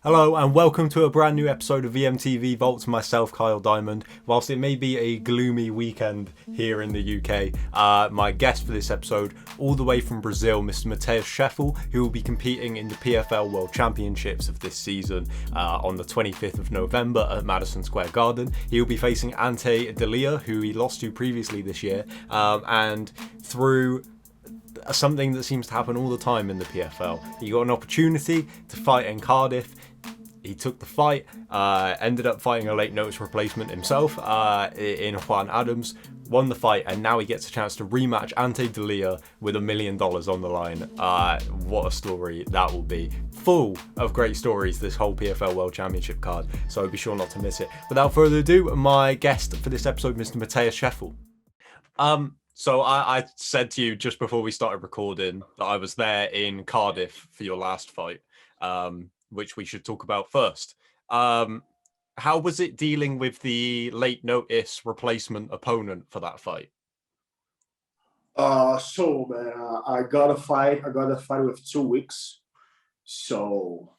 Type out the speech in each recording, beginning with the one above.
Hello and welcome to a brand new episode of VMTV Vaults. Myself, Kyle Diamond. Whilst it may be a gloomy weekend here in the UK, my guest for this episode, all the way from Brazil, Mr. Matheus Scheffel, who will be competing in the PFL World Championships of this season on the 25th of November at Madison Square Garden. He will be facing Ante Delia, who he lost to previously this year, and through something that seems to happen all the time in the PFL, he got an opportunity to fight in Cardiff. He took the fight, ended up fighting a late notice replacement himself in Juan Adams, won the fight, and now he gets a chance to rematch Ante Delia with $1 million on the line. What a story that will be. Full of great stories, this whole PFL World Championship card, so be sure not to miss it. Without further ado, my guest for this episode, Mr. Matheus Scheffel. So I said to you just before we started recording that I was there in Cardiff for your last fight. Which we should talk about first. How was it dealing with the late notice replacement opponent for that fight? So man, I got a fight with 2 weeks. So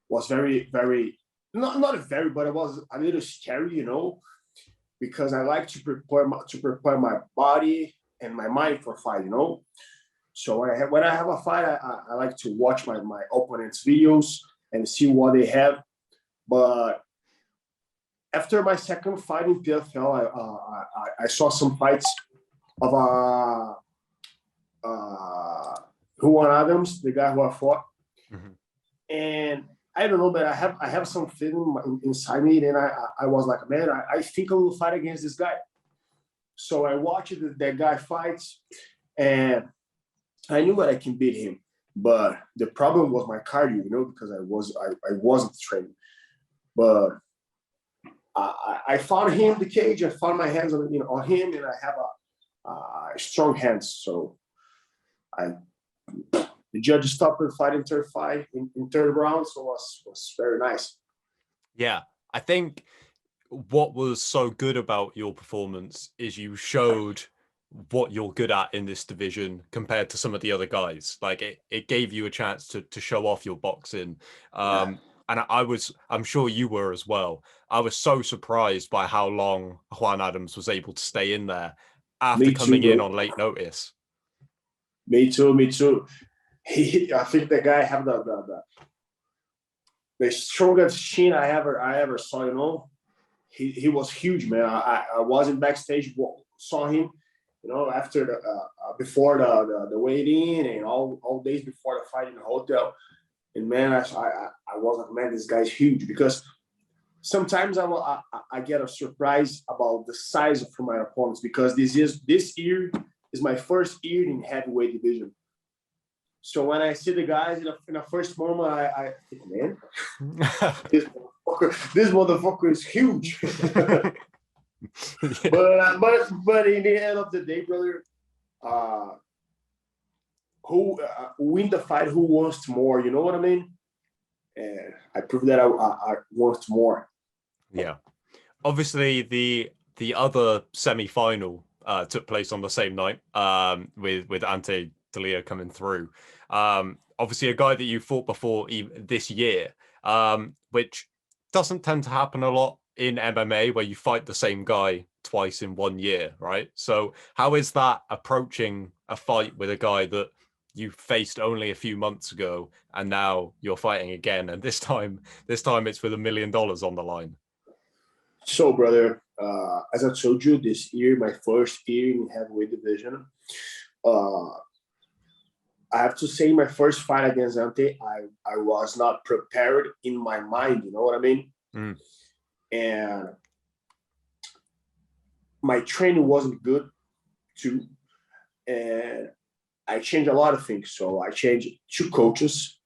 was very, very not very, but it was a little scary, because I like to prepare my body and my mind for fight, So when I have a fight, I like to watch my opponent's videos and see what they have. But after my second fight in PFL, I saw some fights of Juan Adams, the guy who I fought, and I don't know, but I have some feeling inside me, and I was like, man, I think I will fight against this guy. So I watched that guy fights, and I knew that I can beat him, but the problem was my cardio, because I wasn't trained. But I fought him in the cage. I found my hands on him, and I have a strong hands. So the judge stopped the fight in third round, so it was very nice. Yeah, I think what was so good about your performance is you showed what you're good at in this division compared to some of the other guys. Like it gave you a chance to show off your boxing. And I'm sure you were as well. I was so surprised by how long Juan Adams was able to stay in there after coming in on late notice. Me too. I think the guy have the strongest chin I ever saw. He was huge, man. I was in backstage, saw him. After before the weigh-in and all days before the fight in the hotel, and man, I was like, man, this guy's huge, because sometimes I get a surprise about the size of my opponents, because this year is my first year in heavyweight division. So when I see the guys in the first moment, I think, man, this motherfucker is huge. But in the end of the day, brother, who win the fight? Who wants more? You know what I mean? And I proved that I want more. Yeah, obviously the other semi-final took place on the same night, with Ante Delia coming through. Obviously a guy that you fought before this year, which doesn't tend to happen a lot in MMA, where you fight the same guy twice in 1 year, right? So how is that approaching a fight with a guy that you faced only a few months ago, and now you're fighting again, and this time it's with $1 million on the line? So, brother, as I told you, this year, my first year in heavyweight division, I have to say, my first fight against Ante, I was not prepared in my mind. You know what I mean? And my training wasn't good too, and I changed a lot of things. So I changed 2 coaches.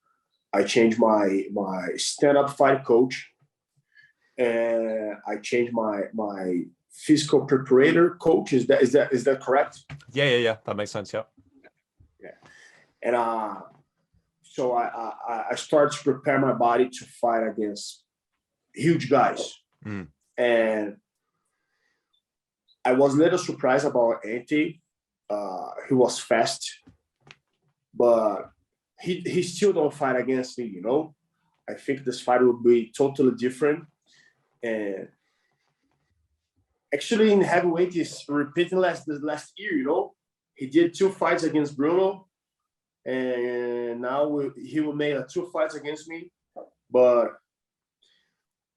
I changed my stand-up fight coach, and I changed my physical preparator coach. Is that correct? Yeah. That makes sense. Yeah. And so I started to prepare my body to fight against huge guys. And I was a little surprised about Ante. He was fast, but he still don't fight against me, I think this fight will be totally different. And actually, in heavyweight, he's repeating last year. You know, he did 2 fights against Bruno, and now he will make 2 fights against me. But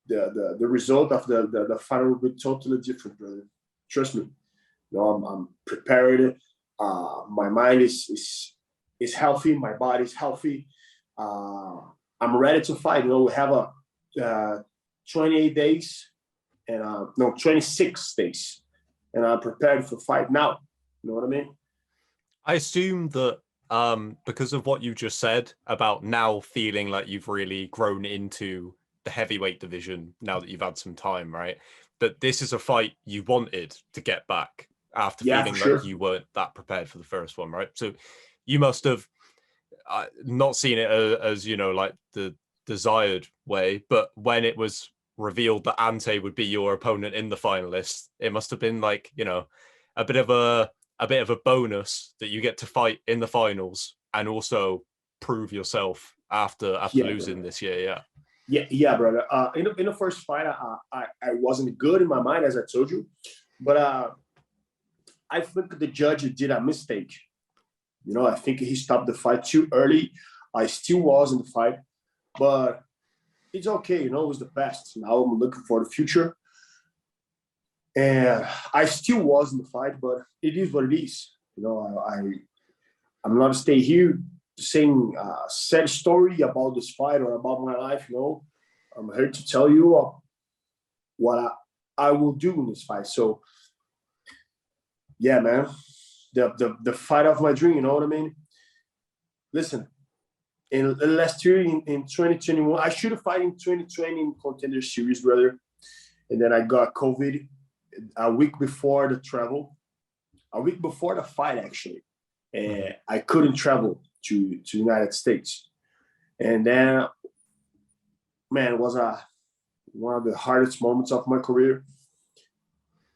the result of the fight will be totally different, brother. Trust me. You know, I'm prepared. My mind is healthy. My body is healthy. I'm ready to fight. You know, we have a 28 days and no 26 days, and I'm prepared for fight now. You know what I mean? I assume that because of what you just said about now feeling like you've really grown into the heavyweight division now that you've had some time, right? That this is a fight you wanted to get back after feeling sure. like you weren't that prepared for the first one, right? So you must have not seen it as, you know, like the desired way, but when it was revealed that Ante would be your opponent in the finalists, it must have been like, you know, a bit of a bonus that you get to fight in the finals and also prove yourself after losing this year. Yeah, brother. In the first fight, I wasn't good in my mind, as I told you, but I think the judge did a mistake. You know, I think he stopped the fight too early. I still was in the fight, but it's okay. You know, it was the past. Now I'm looking for the future. And I still was in the fight, but it is what it is. You know, I'm not stay here saying a sad story about this fight or about my life. You know, I'm here to tell you what I will do in this fight. So, yeah, man, the fight of my dream. You know what I mean? Listen, in last year in 2021, I should have fight in 2020 in Contender Series, brother, and then I got COVID a week before the travel, a week before the fight actually, and I couldn't travel to United States, and then, man, it was one of the hardest moments of my career.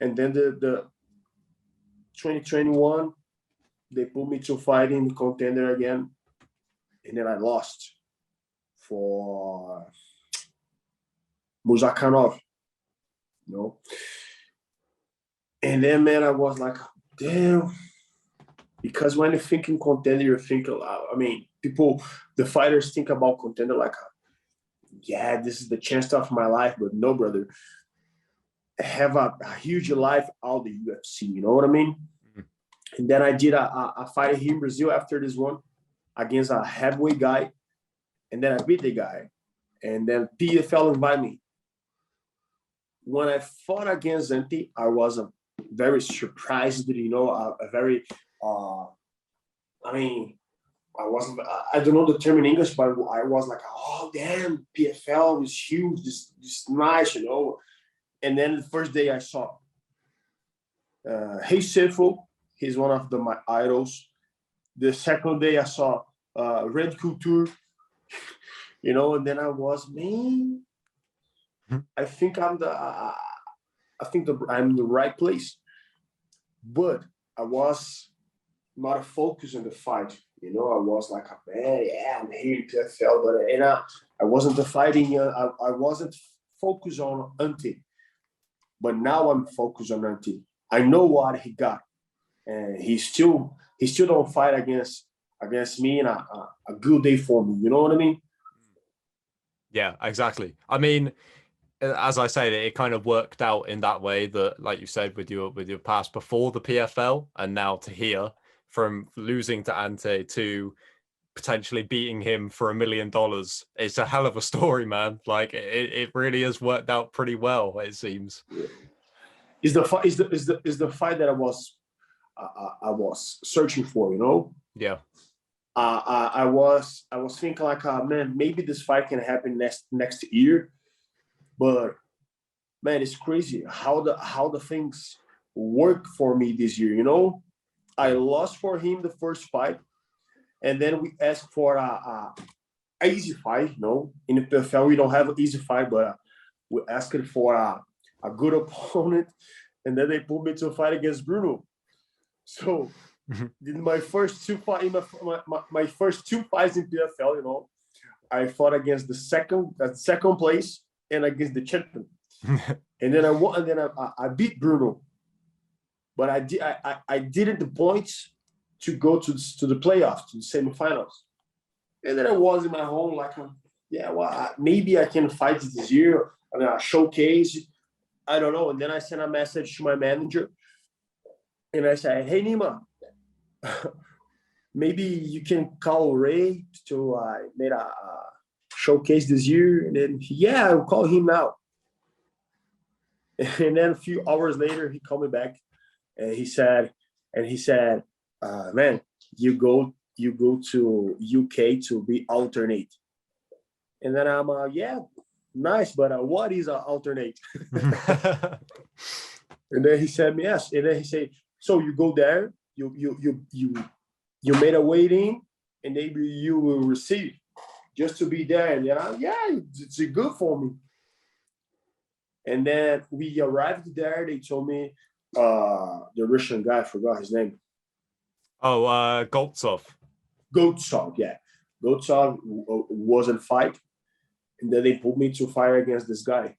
And then the 2021, they put me to fight in Contender again, and then I lost for Muzakhanov, you know. And then, man, I was like, damn. Because when you think in Contender, you think, I mean, people, the fighters think about Contender like, yeah, this is the chance of my life. But no, brother. I have a huge life out the UFC, you know what I mean? Mm-hmm. And then I did a fight here in Brazil after this one against a heavyweight guy. And then I beat the guy. And then PFL invited me. When I fought against Ante, I was very surprised, you know, a very, I mean, I don't know the term in English, but I was like, oh, damn, PFL is huge, this nice, you know. And then the first day I saw Matheus Scheffel, he's one of my idols. The second day I saw Red Couture, you know, and then I was, man, I think I'm in the right place. But I was not focused on the fight. You know, I was like, man, yeah, I'm here in PFL, but I wasn't fighting. I wasn't focused on Ante. But now I'm focused on Ante. I know what he got, and he still don't fight against me in a good day for me. You know what I mean? Yeah, exactly. I mean, as I say, it kind of worked out in that way that, like you said, with your past before the PFL and now to here, from losing to Ante to potentially beating him for $1 million. It's a hell of a story, man. Like it really has worked out pretty well, it seems. Is the fight that I was searching for, you know? Yeah. I was thinking like, man, maybe this fight can happen next year, but man, it's crazy how the things work for me this year. You know, I lost for him the first fight, and then we asked for a easy fight. You know, in the PFL we don't have an easy fight, but we asked for a good opponent, and then they put me to fight against Bruno. So in my first two fights in PFL, you know, I fought against the second place and against the champion. And then I won, and then I beat Bruno. But I didn't the points to go to the playoffs, to the semifinals. And then I was in my home like, maybe I can fight this year. I mean, a showcase. I don't know. And then I sent a message to my manager. And I said, hey, Nima, maybe you can call Ray to make a showcase this year. And then, I'll call him now. And then a few hours later, he called me back. And he said, man, you go to UK to be alternate. And then I'm nice, but what is an alternate? And then he said yes. And then he said, so you go there, you made a waiting, and maybe you will receive just to be there. And it's good for me. And then we arrived there. They told me the Russian guy, I forgot his name. Oh, Goltsov, yeah. Goltsov wasn't fight. And then they put me to fight against this guy.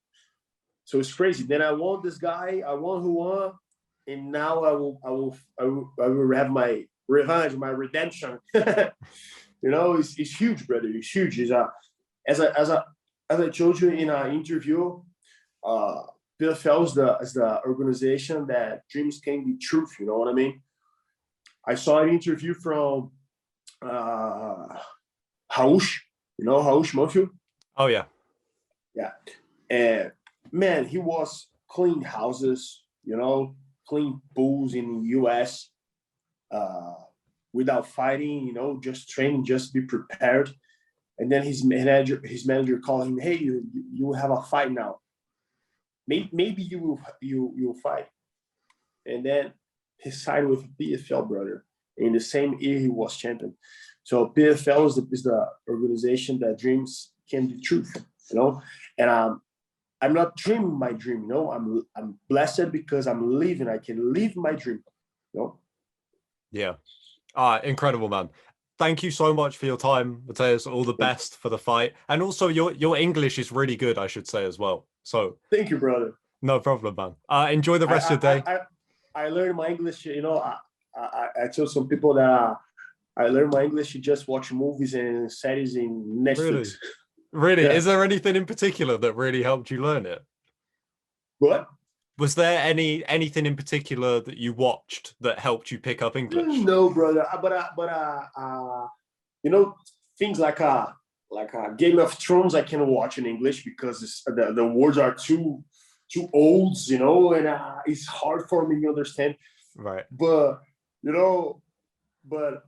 So it's crazy. Then I won this guy. I won who won. And now I will have my revenge, my redemption. It's huge, brother. It's huge. It's as I told you in an interview, PFL is the organization that dreams can be truth. You know what I mean? I saw an interview from Raush. You know Raush Manfield? Oh yeah. Yeah. And man, he was clean houses, clean pools in the US, without fighting, just training, just be prepared. And then his manager called him, hey, you have a fight now. Maybe you will fight. And then he signed with PFL, brother. In the same year, he was champion. So PFL is the organization that dreams can be truth, And I'm not dreaming my dream, I'm blessed because I'm living. I can live my dream, Yeah. Incredible, man. Thank you so much for your time, Matheus. All the best for the fight. And also your English is really good, I should say, as well. So thank you, brother. No problem, man. Enjoy the rest of your day. I learned my English, I told some people that I learned my English to just watch movies and series in Netflix. Really? Yeah. Is there anything in particular that really helped you learn it? What? Was there anything in particular that you watched that helped you pick up English? No, brother. But things like a Game of Thrones I can watch in English because the words are too old, and it's hard for me to understand. Right. But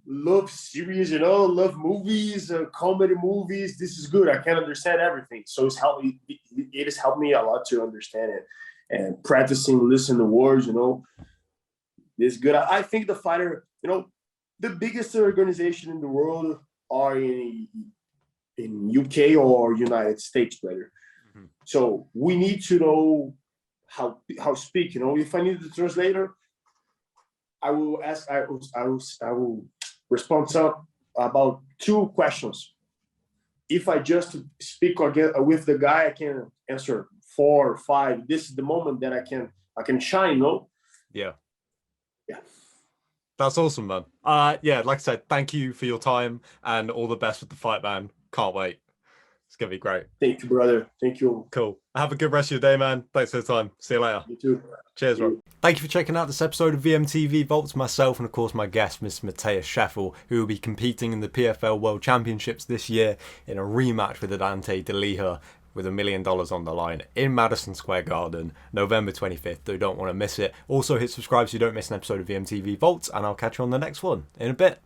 love series, love movies, comedy movies. This is good. I can understand everything. So it has helped me a lot to understand it. And practicing, listening to words, is good. I think the fighter, the biggest organization in the world are in UK or United States, brother. Mm-hmm. So we need to know how speak. If I need the translator, I will respond about 2 questions. If I just speak with the guy, I can answer 4 or 5. This is the moment that I can shine, no? Yeah. Yeah. That's awesome, man. Like I said, thank you for your time and all the best with the fight, man. Can't wait. It's gonna be great. Thank you, brother. Thank you. Cool. Have a good rest of your day, man. Thanks for the time. See you later. You too. Cheers, bro. Thank you for checking out this episode of VMTV Vaults. Myself and, of course, my guest, Mr. Matheus Scheffel, who will be competing in the PFL World Championships this year in a rematch with Dante De Liha with $1 million on the line in Madison Square Garden, November 25th. You don't want to miss it. Also, hit subscribe so you don't miss an episode of VMTV Vaults, and I'll catch you on the next one in a bit.